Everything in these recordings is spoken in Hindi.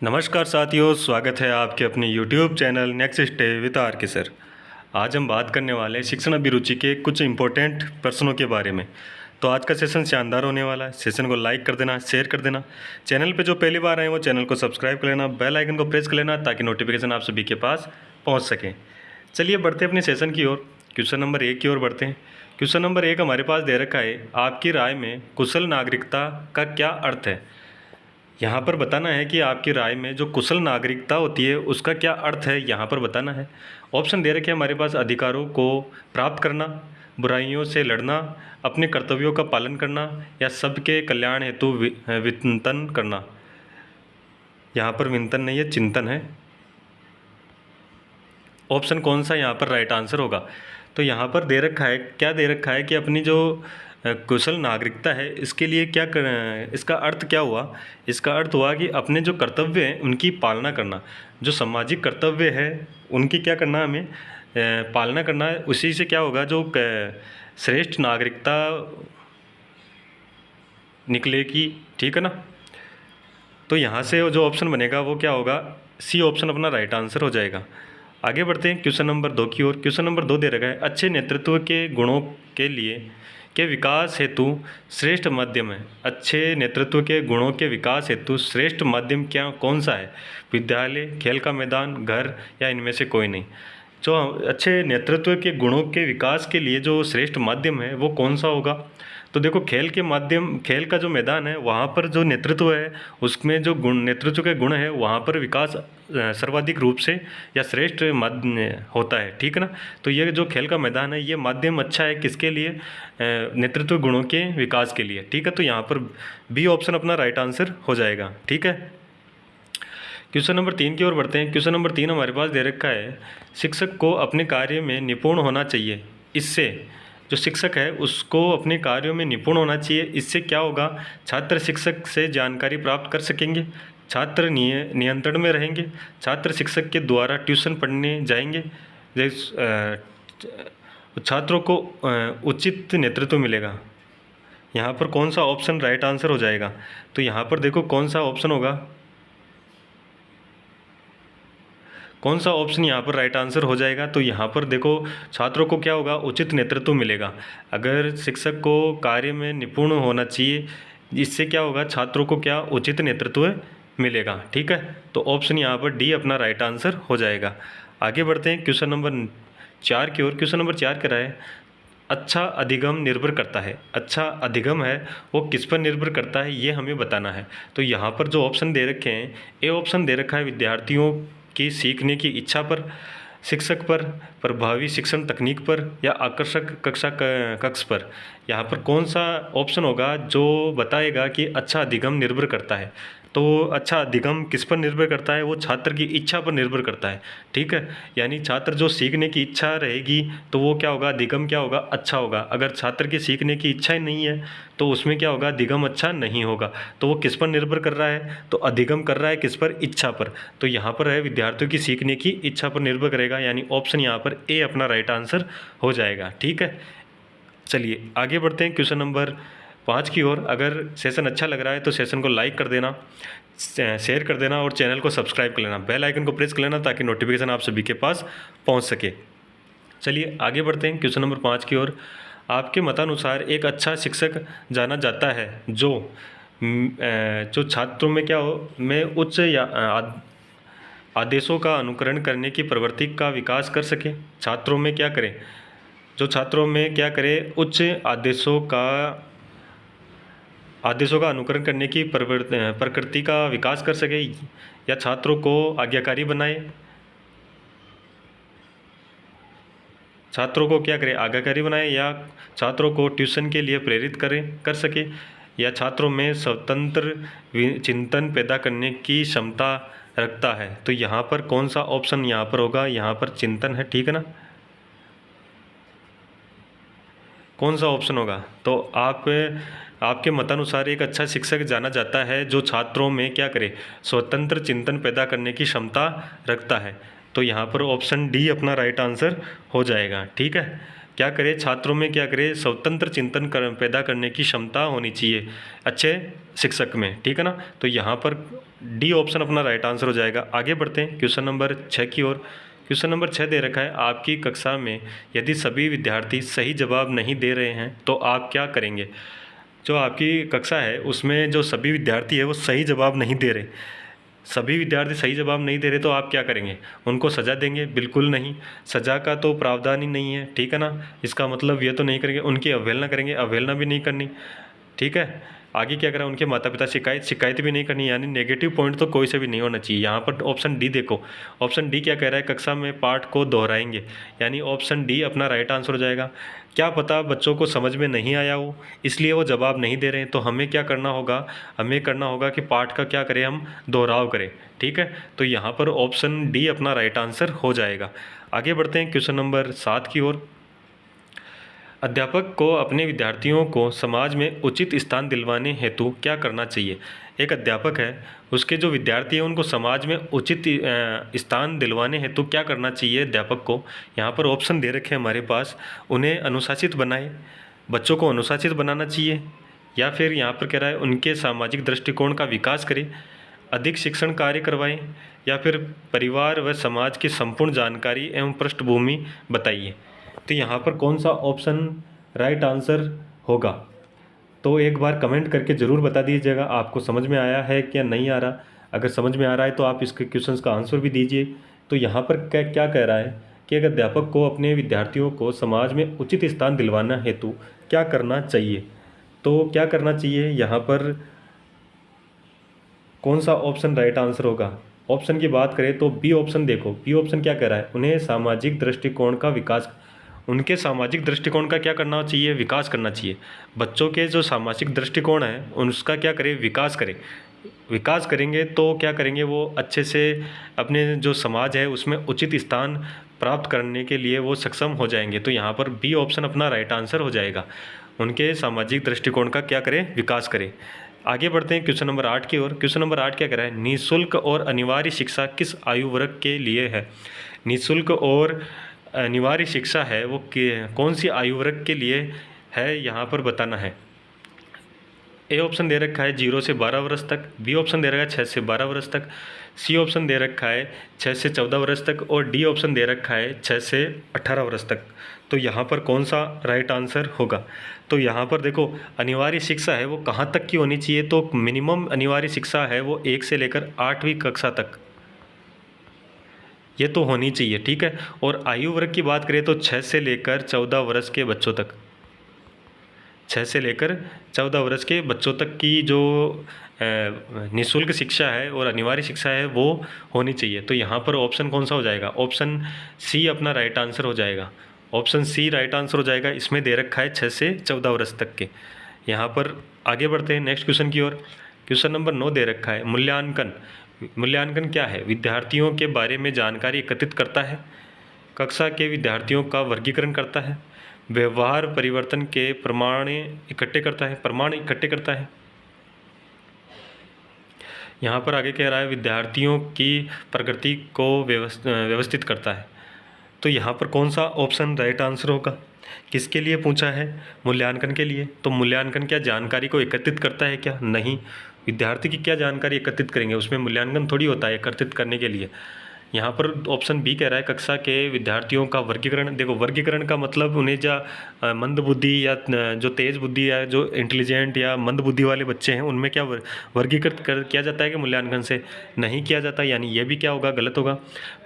नमस्कार साथियों, स्वागत है आपके अपने YouTube channel next stay with R K sir. आज हम बात करने वाले हैं शिक्षण अभिरुचि के कुछ इम्पोर्टेंट प्रश्नों के बारे में। तो आज का सेशन शानदार होने वाला है। सेशन को लाइक कर देना, शेयर कर देना। चैनल पे जो पहली बार आए वो चैनल को सब्सक्राइब कर लेना, बेल आइकन को प्रेस कर लेना ताकि नोटिफिकेशन आप सभी के पास पहुँच सकें। चलिए बढ़ते हैं अपने सेशन की ओर। क्वेश्चन नंबर 1 की ओर बढ़ते हैं। क्वेश्चन नंबर 1 हमारे पास दे रखा है, आपकी राय में कुशल नागरिकता का क्या अर्थ है। यहाँ पर बताना है कि आपकी राय में जो कुशल नागरिकता होती है उसका क्या अर्थ है, यहाँ पर बताना है। ऑप्शन दे रखे हैं हमारे पास, अधिकारों को प्राप्त करना, बुराइयों से लड़ना, अपने कर्तव्यों का पालन करना या सबके कल्याण हेतु विचिंतन करना। यहाँ पर विंतन नहीं है, चिंतन है। ऑप्शन कौन सा यहाँ पर राइट आंसर होगा। तो यहाँ पर दे रखा है, क्या दे रखा है कि अपनी जो कुशल नागरिकता है इसके लिए क्या कर, इसका अर्थ क्या हुआ। इसका अर्थ हुआ कि अपने जो कर्तव्य हैं उनकी पालना करना, जो सामाजिक कर्तव्य है उनकी क्या करना, हमें पालना करना है। उसी से क्या होगा, जो श्रेष्ठ नागरिकता निकलेगी। ठीक है ना। तो यहाँ से जो ऑप्शन बनेगा वो क्या होगा, सी ऑप्शन अपना राइट आंसर हो जाएगा। आगे बढ़ते हैं क्वेश्चन नंबर 2 की ओर। क्वेश्चन नंबर 2 दे रखा है, अच्छे नेतृत्व के गुणों के लिए के विकास हेतु श्रेष्ठ माध्यम है। अच्छे नेतृत्व के गुणों के विकास हेतु श्रेष्ठ माध्यम क्या कौन सा है। विद्यालय, खेल का मैदान, घर या इनमें से कोई नहीं। जो अच्छे नेतृत्व के गुणों के विकास के लिए जो श्रेष्ठ माध्यम है वो कौन सा होगा। तो देखो, खेल के माध्यम, खेल का जो मैदान है वहाँ पर जो नेतृत्व है उसमें जो गुण, नेतृत्व के गुण है वहाँ पर विकास सर्वाधिक रूप से या श्रेष्ठ होता है। ठीक है ना। तो ये जो खेल का मैदान है ये माध्यम अच्छा है किसके लिए, नेतृत्व गुणों के विकास के लिए। ठीक है। तो यहाँ पर बी ऑप्शन अपना राइट आंसर हो जाएगा। ठीक है। क्वेश्चन नंबर 3 की ओर बढ़ते हैं। क्वेश्चन नंबर 3 हमारे पास दे रखा है, शिक्षक को अपने कार्य में निपुण होना चाहिए। इससे जो शिक्षक है उसको अपने कार्यों में निपुण होना चाहिए। इससे क्या होगा, छात्र शिक्षक से जानकारी प्राप्त कर सकेंगे, छात्र नियंत्रण में रहेंगे, छात्र शिक्षक के द्वारा ट्यूशन पढ़ने जाएंगे, छात्रों को उचित नेतृत्व मिलेगा। यहाँ पर कौन सा ऑप्शन राइट आंसर हो जाएगा। तो यहाँ पर देखो कौन सा ऑप्शन होगा, कौन सा ऑप्शन यहाँ पर राइट आंसर हो जाएगा। तो यहाँ पर देखो, छात्रों को क्या होगा, उचित नेतृत्व मिलेगा। अगर शिक्षक को कार्य में निपुण होना चाहिए, इससे क्या होगा, छात्रों को क्या उचित नेतृत्व मिलेगा। ठीक है। तो ऑप्शन यहाँ पर डी अपना राइट आंसर हो जाएगा। आगे बढ़ते हैं क्वेश्चन नंबर 4 की ओर। क्वेश्चन नंबर 4 कह रहा है, अच्छा अधिगम निर्भर करता है। अच्छा अधिगम है वो किस पर निर्भर करता है ये हमें बताना है। तो यहाँ पर जो ऑप्शन दे रखे हैं, ए ऑप्शन दे रखा है विद्यार्थियों की सीखने की इच्छा पर, शिक्षक पर, प्रभावी शिक्षण तकनीक पर या आकर्षक कक्ष पर। यहाँ पर कौन सा ऑप्शन होगा जो बताएगा कि अच्छा अधिगम निर्भर करता है। तो अच्छा अधिगम किस पर निर्भर करता है, वो छात्र की इच्छा पर निर्भर करता है। ठीक है। यानी छात्र जो सीखने की इच्छा रहेगी तो वो क्या होगा, अधिगम क्या होगा, अच्छा होगा। अगर छात्र की सीखने की इच्छा ही नहीं है तो उसमें क्या होगा, अधिगम अच्छा नहीं होगा। तो वो किस पर निर्भर कर रहा है, तो अधिगम कर रहा है किस पर, इच्छा पर। तो यहाँ पर है विद्यार्थियों की सीखने की इच्छा पर निर्भर करेगा, यानी ऑप्शन यहाँ पर ए अपना राइट आंसर हो जाएगा। ठीक है। चलिए आगे बढ़ते हैं क्वेश्चन नंबर 5 की ओर। अगर सेशन अच्छा लग रहा है तो सेशन को लाइक कर देना, शेयर कर देना और चैनल को सब्सक्राइब कर लेना, बेल आइकन को प्रेस कर लेना ताकि नोटिफिकेशन आप सभी के पास पहुंच सके। चलिए आगे बढ़ते हैं क्वेश्चन नंबर 5 की ओर। आपके मतानुसार एक अच्छा शिक्षक जाना जाता है जो छात्रों में क्या हो, में उच्च या आदेशों का अनुकरण करने की प्रवृत्ति का विकास कर सके। छात्रों में क्या करें, जो छात्रों में क्या करे, उच्च आदेशों का अनुकरण करने की प्रकृति का विकास कर सके, या छात्रों को आज्ञाकारी बनाए। छात्रों को क्या करे, आज्ञाकारी बनाए, या छात्रों को ट्यूशन के लिए प्रेरित कर सके, या छात्रों में स्वतंत्र चिंतन पैदा करने की क्षमता रखता है। तो यहाँ पर कौन सा ऑप्शन यहाँ पर होगा, यहाँ पर चिंतन है। ठीक है ना। कौन सा ऑप्शन होगा, तो आपके मतानुसार एक अच्छा शिक्षक जाना जाता है जो छात्रों में क्या करे, स्वतंत्र चिंतन पैदा करने की क्षमता रखता है। तो यहाँ पर ऑप्शन डी अपना राइट आंसर हो जाएगा। ठीक है। क्या करे, छात्रों में क्या करे, स्वतंत्र चिंतन पैदा करने की क्षमता होनी चाहिए अच्छे शिक्षक में, ठीक है ना। तो यहाँ पर डी ऑप्शन अपना राइट आंसर हो जाएगा। आगे बढ़ते हैं क्वेश्चन नंबर 6 की ओर। क्वेश्चन नंबर 6 दे रखा है, आपकी कक्षा में यदि सभी विद्यार्थी सही जवाब नहीं दे रहे हैं तो आप क्या करेंगे। जो आपकी कक्षा है उसमें जो सभी विद्यार्थी है वो सही जवाब नहीं दे रहे, सभी विद्यार्थी सही जवाब नहीं दे रहे तो आप क्या करेंगे। उनको सज़ा देंगे, बिल्कुल नहीं, सज़ा का तो प्रावधान ही नहीं है, ठीक है ना। इसका मतलब ये तो नहीं करेंगे, उनकी अवहेलना करेंगे, अवहेलना भी नहीं करनी, ठीक है। आगे क्या करें, उनके माता पिता शिकायत भी नहीं करनी, यानी नेगेटिव पॉइंट तो कोई से भी नहीं होना चाहिए। यहाँ पर ऑप्शन डी देखो, ऑप्शन डी क्या कह रहा है, कक्षा में पाठ को दोहराएंगे, यानी ऑप्शन डी अपना राइट आंसर हो जाएगा। क्या पता बच्चों को समझ में नहीं आया हो इसलिए वो जवाब नहीं दे रहे हैं, तो हमें क्या करना होगा, हमें करना होगा कि पाठ का क्या करें, हम दोहराव करें, ठीक है। तो यहाँ पर ऑप्शन डी अपना राइट आंसर हो जाएगा। आगे बढ़ते हैं क्वेश्चन नंबर 7 की ओर। अध्यापक को अपने विद्यार्थियों को समाज में उचित स्थान दिलवाने हेतु क्या करना चाहिए। एक अध्यापक है, उसके जो विद्यार्थी हैं उनको समाज में उचित स्थान दिलवाने हेतु क्या करना चाहिए अध्यापक को। यहाँ पर ऑप्शन दे रखे हैं हमारे पास, उन्हें अनुशासित बनाए, बच्चों को अनुशासित बनाना चाहिए, या फिर यहाँ पर कह रहा है उनके सामाजिक दृष्टिकोण का विकास करें, अधिक शिक्षण कार्य करवाएं, या फिर परिवार व समाज की संपूर्ण जानकारी एवं पृष्ठभूमि बताइए। तो यहाँ पर कौन सा ऑप्शन राइट आंसर होगा, तो एक बार कमेंट करके ज़रूर बता दीजिएगा आपको समझ में आया है क्या नहीं आ रहा। अगर समझ में आ रहा है तो आप इसके क्वेश्चंस का आंसर भी दीजिए। तो यहाँ पर क्या क्या कह रहा है कि एक अध्यापक को अपने विद्यार्थियों को समाज में उचित स्थान दिलवाना हेतु क्या करना चाहिए। तो क्या करना चाहिए, यहाँ पर कौन सा ऑप्शन राइट आंसर होगा। ऑप्शन की बात करें तो बी ऑप्शन देखो, बी ऑप्शन क्या कह रहा है, उन्हें सामाजिक दृष्टिकोण का विकास, उनके सामाजिक दृष्टिकोण का क्या करना चाहिए, विकास करना चाहिए। बच्चों के जो सामाजिक दृष्टिकोण है उसका क्या करें, विकास करें। विकास करेंगे तो क्या करेंगे, वो अच्छे से अपने जो समाज है उसमें उचित स्थान प्राप्त करने के लिए वो सक्षम हो जाएंगे। तो यहाँ पर बी ऑप्शन अपना राइट आंसर हो जाएगा, उनके सामाजिक दृष्टिकोण का क्या करें, विकास करें। आगे बढ़ते हैं क्वेश्चन नंबर 8 की ओर। क्वेश्चन नंबर 8 क्या कह रहा है, निःशुल्क और अनिवार्य शिक्षा किस आयु वर्ग के लिए है। निःशुल्क और अनिवार्य शिक्षा है वो कौन सी आयु वर्ग के लिए है, यहाँ पर बताना है। ए ऑप्शन दे रखा है 0 से 12 वर्ष तक, बी ऑप्शन दे रखा है 6 से 12 वर्ष तक, सी ऑप्शन दे रखा है 6 से 14 वर्ष तक, और डी ऑप्शन दे रखा है 6 से 18 वर्ष तक। तो यहाँ पर कौन सा राइट आंसर होगा। तो यहाँ पर देखो अनिवार्य शिक्षा है वो कहाँ तक की होनी चाहिए, तो मिनिमम अनिवार्य शिक्षा है वो 1 से लेकर 8वीं कक्षा तक ये तो होनी चाहिए, ठीक है। और आयु वर्ग की बात करें तो 6 से लेकर 14 वर्ष के बच्चों तक, 6 से लेकर 14 वर्ष के बच्चों तक की जो निःशुल्क शिक्षा है और अनिवार्य शिक्षा है वो होनी चाहिए। तो यहाँ पर ऑप्शन कौन सा हो जाएगा, ऑप्शन सी अपना राइट आंसर हो जाएगा। ऑप्शन सी राइट आंसर हो जाएगा, इसमें दे रखा है 6 से 14 वर्ष तक के। यहाँ पर आगे बढ़ते हैं नेक्स्ट क्वेश्चन की ओर। क्वेश्चन नंबर 9 दे रखा है, मूल्यांकन। मूल्यांकन क्या है, विद्यार्थियों के बारे में जानकारी एकत्रित करता है, कक्षा के विद्यार्थियों का वर्गीकरण करता है, व्यवहार परिवर्तन के प्रमाण इकट्ठे करता है। यहाँ पर आगे कह रहा है विद्यार्थियों की प्रगति को व्यवस्थित करता है। तो यहाँ पर कौन सा ऑप्शन राइट आंसर होगा, किसके लिए पूछा है, मूल्यांकन के लिए। तो मूल्यांकन क्या जानकारी को एकत्रित करता है क्या, नहीं। विद्यार्थी की क्या जानकारी एकत्रित करेंगे, उसमें मूल्यांकन थोड़ी होता है एकत्रित करने के लिए। यहाँ पर ऑप्शन बी कह रहा है कक्षा के विद्यार्थियों का वर्गीकरण। देखो वर्गीकरण का मतलब उन्हें मंद बुद्धि या जो तेज़ बुद्धि या जो इंटेलिजेंट या मंद बुद्धि वाले बच्चे हैं उनमें क्या वर्गीकृत किया जाता है कि मूल्यांकन से, नहीं किया जाता, यानी ये भी क्या होगा, गलत होगा।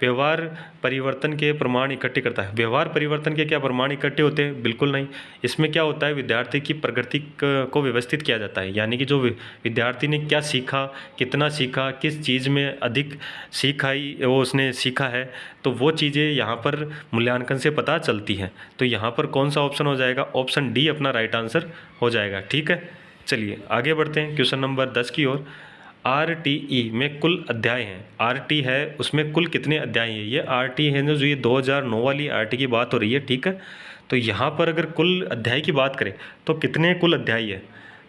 व्यवहार परिवर्तन के प्रमाण इकट्ठे करता है, व्यवहार परिवर्तन के क्या प्रमाण इकट्ठे होते हैं, बिल्कुल नहीं। इसमें क्या होता है, विद्यार्थी की प्रगति को व्यवस्थित किया जाता है, यानी कि जो विद्यार्थी ने क्या सीखा, कितना सीखा, किस चीज़ में अधिक सीख आई वो उसने सीखा है, तो वो चीज़ें यहाँ पर मूल्यांकन से पता चलती हैं। तो यहाँ पर कौन सा ऑप्शन हो जाएगा, ऑप्शन डी अपना राइट आंसर हो जाएगा, ठीक है। चलिए आगे बढ़ते हैं क्वेश्चन नंबर 10 की ओर। RTE में कुल अध्याय हैं, RT है उसमें कुल कितने अध्याय हैं, ये RT है जो ये 2009 वाली RT की बात हो रही है, ठीक है। तो यहाँ पर अगर कुल अध्याय की बात करें तो कितने कुल अध्याय है,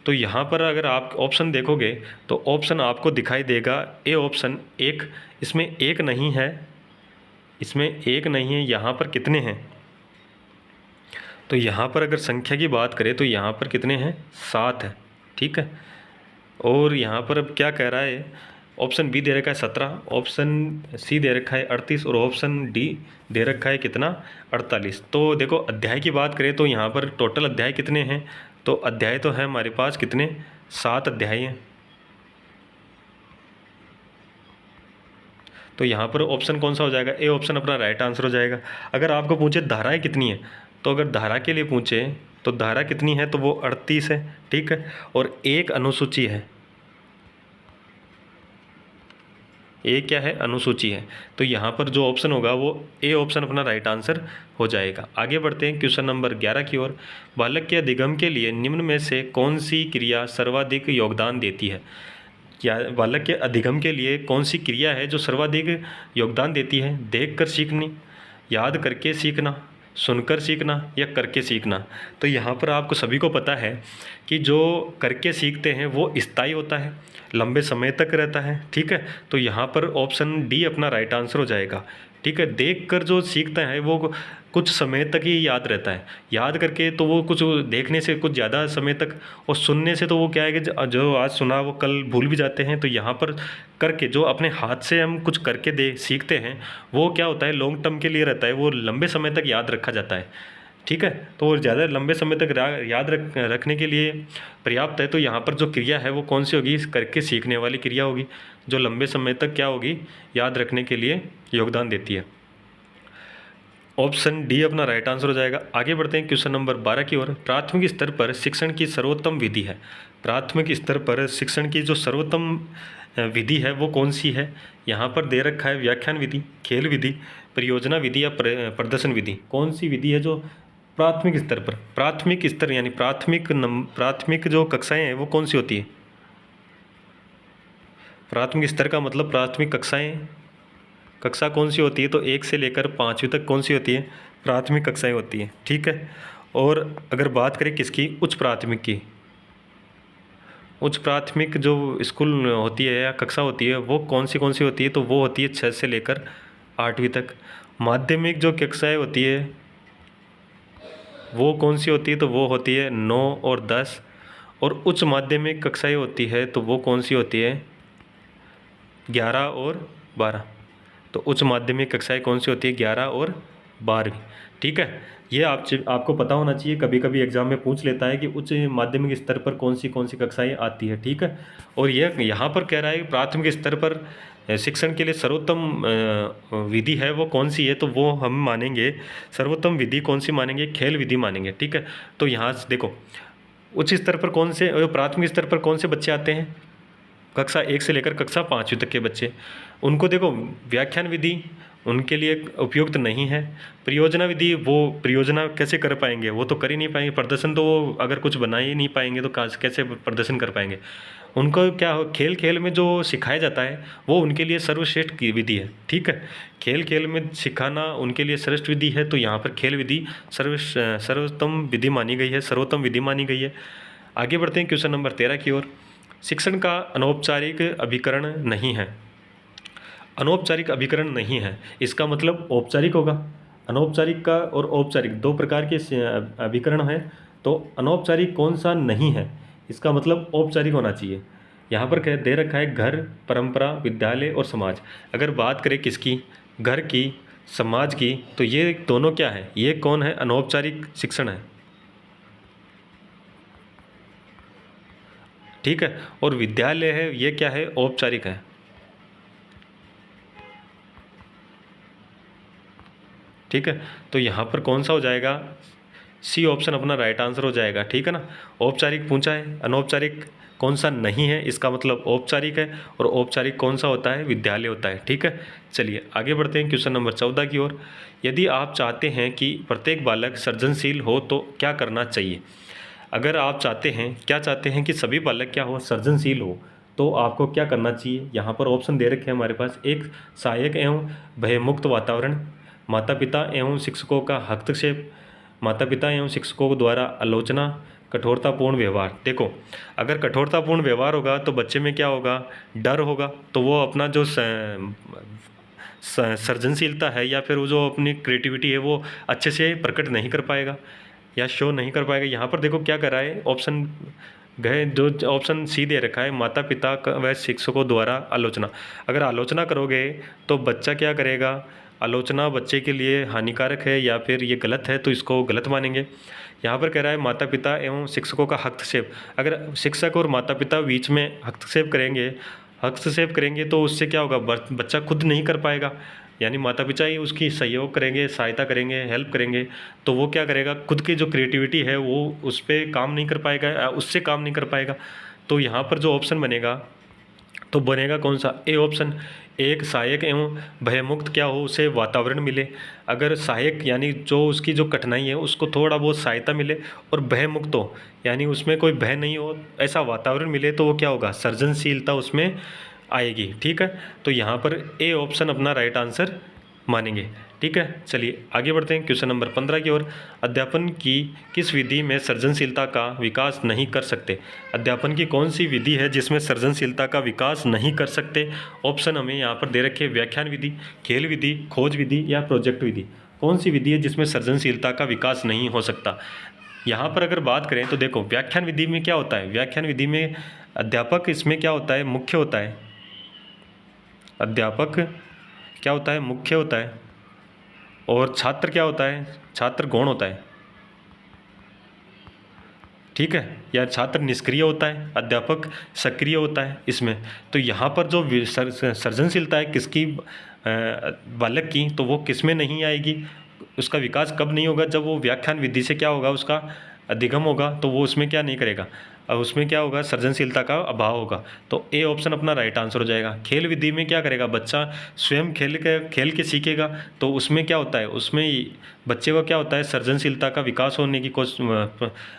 तो यहाँ पर अगर आप ऑप्शन देखोगे तो ऑप्शन आपको दिखाई देगा ए ऑप्शन 1, इसमें एक नहीं है, इसमें एक नहीं है, यहाँ पर कितने हैं, तो यहाँ पर अगर संख्या की बात करें तो यहाँ पर कितने हैं, 7 है, ठीक है। और यहाँ पर अब क्या कह रहा है, ऑप्शन बी दे रखा है 17, ऑप्शन सी दे रखा है 38 और ऑप्शन डी दे रखा है कितना, 48। तो देखो अध्याय की बात करें तो यहाँ पर टोटल अध्याय कितने हैं, तो अध्याय तो है हमारे पास कितने, 7 अध्याय हैं। तो यहाँ पर ऑप्शन कौन सा हो जाएगा, ए ऑप्शन अपना राइट आंसर हो जाएगा। अगर आपको पूछे धाराएं कितनी है, तो अगर धारा के लिए पूछे तो धारा कितनी है, तो वो 38 है, ठीक है। और एक अनुसूची है, ए क्या है, अनुसूची है। तो यहाँ पर जो ऑप्शन होगा वो ए ऑप्शन अपना राइट आंसर हो जाएगा। आगे बढ़ते हैं क्वेश्चन नंबर 11 की ओर। बालक के अधिगम के लिए निम्न में से कौन सी क्रिया सर्वाधिक योगदान देती है। क्या बालक के अधिगम के लिए कौन सी क्रिया है जो सर्वाधिक योगदान देती है, देखकर सीखनी, याद करके सीखना, सुनकर सीखना या करके सीखना। तो यहाँ पर आपको सभी को पता है कि जो करके सीखते हैं वो स्थायी होता है, लंबे समय तक रहता है, ठीक है। तो यहाँ पर ऑप्शन डी अपना राइट आंसर हो जाएगा, ठीक है। देख कर जो सीखता है वो कुछ समय तक ही याद रहता है, याद करके तो वो कुछ देखने से कुछ ज़्यादा समय तक, और सुनने से तो वो क्या है कि जो आज सुना वो कल भूल भी जाते हैं। तो यहाँ पर करके जो अपने हाथ से हम कुछ करके दे सीखते हैं वो क्या होता है, लॉन्ग टर्म के लिए रहता है, वो लंबे समय तक याद रखा जाता है, ठीक है। तो ज़्यादा लंबे समय तक याद रखने के लिए पर्याप्त है। तो यहाँ पर जो क्रिया है वो कौन सी होगी, करके सीखने वाली क्रिया होगी, जो लंबे समय तक क्या होगी, याद रखने के लिए योगदान देती है। ऑप्शन डी अपना राइट आंसर हो जाएगा। आगे बढ़ते हैं क्वेश्चन नंबर 12 की ओर। प्राथमिक स्तर पर शिक्षण की सर्वोत्तम विधि है। प्राथमिक स्तर पर शिक्षण की जो सर्वोत्तम विधि है वो कौन सी है। यहाँ पर दे रखा है व्याख्यान विधि, खेल विधि, परियोजना विधि या प्रदर्शन विधि। कौन सी विधि है जो प्राथमिक स्तर पर, प्राथमिक स्तर यानी प्राथमिक जो कक्षाएं हैं वो कौन सी होती है। प्राथमिक स्तर का मतलब प्राथमिक कक्षाएं, कक्षा कौन सी होती है, तो 1 से लेकर 5वीं तक कौन सी होती है, प्राथमिक कक्षाएं होती हैं, ठीक है। और अगर बात करें किसकी, उच्च प्राथमिक की, उच्च प्राथमिक जो स्कूल होती है या कक्षा होती है वो कौन सी होती है, तो वो होती है 6 से लेकर 8वीं तक। माध्यमिक जो कक्षाएं होती है वो कौन सी होती है, तो वो होती है 9 और 10। और उच्च माध्यमिक कक्षाएं होती है तो वो कौन सी होती है, 11 और 12। तो उच्च माध्यमिक कक्षाएं कौन सी होती है, 11 और 12वीं, ठीक है। ये आपको पता होना चाहिए, कभी कभी एग्जाम में पूछ लेता है कि उच्च माध्यमिक स्तर पर कौन सी कक्षाएं आती है, ठीक है। और यह यहाँ पर कह रहा है कि प्राथमिक स्तर पर शिक्षण के लिए सर्वोत्तम विधि है वो कौन सी है, तो वो हम मानेंगे सर्वोत्तम विधि कौन सी मानेंगे, खेल विधि मानेंगे, ठीक है। तो यहाँ से देखो उच्च स्तर पर कौन से, प्राथमिक स्तर पर कौन से बच्चे आते हैं, कक्षा 1 से लेकर कक्षा 5वीं तक के बच्चे, उनको देखो व्याख्यान विधि उनके लिए उपयुक्त नहीं है। परियोजना विधि, वो परियोजना कैसे कर पाएंगे, वो तो कर ही नहीं पाएंगे। प्रदर्शन तो वो अगर कुछ बना ही नहीं पाएंगे तो कैसे प्रदर्शन कर पाएंगे। उनको क्या हो, खेल खेल में जो सिखाया जाता है वो उनके लिए सर्वश्रेष्ठ की विधि है, ठीक है। खेल खेल में सिखाना उनके लिए श्रेष्ठ विधि है। तो यहाँ पर खेल विधि सर्वोत्तम विधि मानी गई है, सर्वोत्तम विधि मानी गई है। आगे बढ़ते हैं क्वेश्चन नंबर 13 की ओर। शिक्षण का अनौपचारिक अभिकरण नहीं है। अनौपचारिक अभिकरण नहीं है, इसका मतलब औपचारिक होगा। अनौपचारिक का और औपचारिक 2 प्रकार के अभिकरण हैं। तो अनौपचारिक कौन सा नहीं है, इसका मतलब औपचारिक होना चाहिए। यहाँ पर कह दे रखा है घर, परंपरा, विद्यालय और समाज। अगर बात करें किसकी, घर की, समाज की, तो ये दोनों क्या है, ये कौन है, अनौपचारिक शिक्षण है, ठीक है। और विद्यालय है, ये क्या है, औपचारिक है, ठीक है। तो यहाँ पर कौन सा हो जाएगा, सी ऑप्शन अपना राइट आंसर हो जाएगा, ठीक है ना। औपचारिक पूछा है, अनौपचारिक कौन सा नहीं है, इसका मतलब औपचारिक है। और औपचारिक कौन सा होता है, विद्यालय होता है, ठीक है। चलिए आगे बढ़ते हैं क्वेश्चन नंबर 14 की ओर। यदि आप चाहते हैं कि प्रत्येक बालक सृजनशील हो तो क्या करना चाहिए। अगर आप चाहते हैं, क्या चाहते हैं कि सभी बालक क्या हो, सृजनशील हो, तो आपको क्या करना चाहिए। यहाँ पर ऑप्शन दे रखे हैं हमारे पास। एक, सहायक एवं भयमुक्त वातावरण, माता पिता एवं शिक्षकों का हस्तक्षेप, माता पिता एवं शिक्षकों द्वारा आलोचना, कठोरतापूर्ण व्यवहार। देखो अगर कठोरतापूर्ण व्यवहार होगा तो बच्चे में क्या होगा, डर होगा, तो वो अपना जो सृजनशीलता है या फिर वो जो अपनी क्रिएटिविटी है वो अच्छे से प्रकट नहीं कर पाएगा। या शो नहीं कर पाएगा। यहाँ पर देखो क्या कर रहा है, ऑप्शन गए जो ऑप्शन सी दे रखा है, माता पिता व शिक्षकों द्वारा आलोचना। अगर आलोचना करोगे तो बच्चा क्या करेगा, आलोचना बच्चे के लिए हानिकारक है या फिर ये गलत है तो इसको गलत मानेंगे। यहाँ पर कह रहा है माता पिता एवं शिक्षकों का हस्तक्षेप। अगर शिक्षक और माता पिता बीच में हस्तक्षेप करेंगे तो उससे क्या होगा, बच्चा खुद नहीं कर पाएगा, यानी माता पिता ही उसकी सहयोग करेंगे, सहायता करेंगे, हेल्प करेंगे, तो वो क्या करेगा, खुद की जो क्रिएटिविटी है वो उस पर काम नहीं कर पाएगा, उससे काम नहीं कर पाएगा। तो यहाँ पर जो ऑप्शन बनेगा तो बनेगा कौन सा, ए ऑप्शन। एक सहायक एवं भयमुक्त क्या हो, उसे वातावरण मिले। अगर सहायक यानी जो उसकी जो कठिनाई है उसको थोड़ा बहुत सहायता मिले, और भयमुक्त हो यानी उसमें कोई भय नहीं हो, ऐसा वातावरण मिले, तो वो क्या होगा, सृजनशीलता उसमें आएगी। ठीक है, तो यहाँ पर ए ऑप्शन अपना राइट आंसर मानेंगे। ठीक है, चलिए आगे बढ़ते हैं क्वेश्चन नंबर 15 की ओर। अध्यापन की किस विधि में सृजनशीलता का विकास नहीं कर सकते। अध्यापन की कौन सी विधि है जिसमें सृजनशीलता का विकास नहीं कर सकते। ऑप्शन हमें यहाँ पर दे रखे, व्याख्यान विधि, खेल विधि, खोज विधि या प्रोजेक्ट विधि। कौन सी विधि है जिसमें सृजनशीलता का विकास नहीं हो सकता। यहाँ पर अगर बात करें तो देखो, व्याख्यान विधि में क्या होता है, व्याख्यान विधि में अध्यापक इसमें क्या होता है, मुख्य होता है। अध्यापक क्या होता है, मुख्य होता है, और छात्र क्या होता है, छात्र गौण होता है। ठीक है, या छात्र निष्क्रिय होता है, अध्यापक सक्रिय होता है इसमें। तो यहाँ पर जो सृजनशीलता है किसकी, बालक की, तो वो किस में नहीं आएगी, उसका विकास कब नहीं होगा, जब वो व्याख्यान विधि से क्या होगा, उसका अधिगम होगा, तो वो उसमें क्या नहीं करेगा, और उसमें क्या होगा, सृजनशीलता का अभाव होगा। तो ए ऑप्शन अपना राइट आंसर हो जाएगा। खेल विधि में क्या करेगा, बच्चा स्वयं खेल के सीखेगा, तो उसमें क्या होता है, उसमें बच्चे को क्या होता है, सृजनशीलता का विकास होने की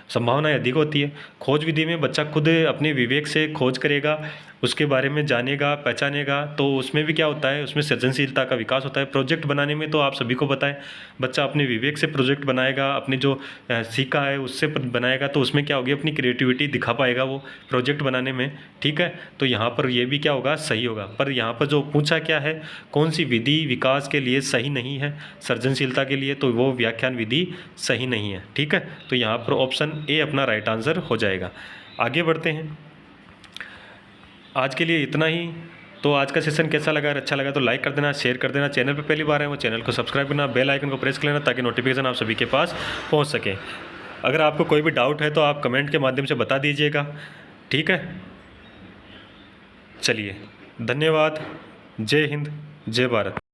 संभावनाएं अधिक होती है। खोज विधि में बच्चा खुद अपने विवेक से खोज करेगा, उसके बारे में जानेगा, पहचानेगा, तो उसमें भी क्या होता है, उसमें सृजनशीलता का विकास होता है। प्रोजेक्ट बनाने में तो आप सभी को पता है, बच्चा अपने विवेक से प्रोजेक्ट बनाएगा, अपने जो सीखा है उससे बनाएगा, तो उसमें क्या होगी, अपनी क्रिएटिविटी दिखा पाएगा वो प्रोजेक्ट बनाने में। ठीक है, तो यहाँ पर ये भी क्या होगा, सही होगा। पर यहाँ पर जो पूछा क्या है, कौन सी विधि विकास के लिए सही नहीं है, सृजनशीलता के लिए, तो वो व्याख्यान विधि सही नहीं है। ठीक है, तो यहाँ पर ऑप्शन ए अपना राइट आंसर हो जाएगा। आगे बढ़ते हैं, आज के लिए इतना ही। तो आज का सेशन कैसा लगा, अगर अच्छा लगा तो लाइक कर देना, शेयर कर देना, चैनल पर पहली बार है वो चैनल को सब्सक्राइब करना, बेल आइकन को प्रेस कर लेना ताकि नोटिफिकेशन आप सभी के पास पहुंच सके। अगर आपको कोई भी डाउट है तो आप कमेंट के माध्यम से बता दीजिएगा। ठीक है, चलिए, धन्यवाद, जय हिंद, जय भारत।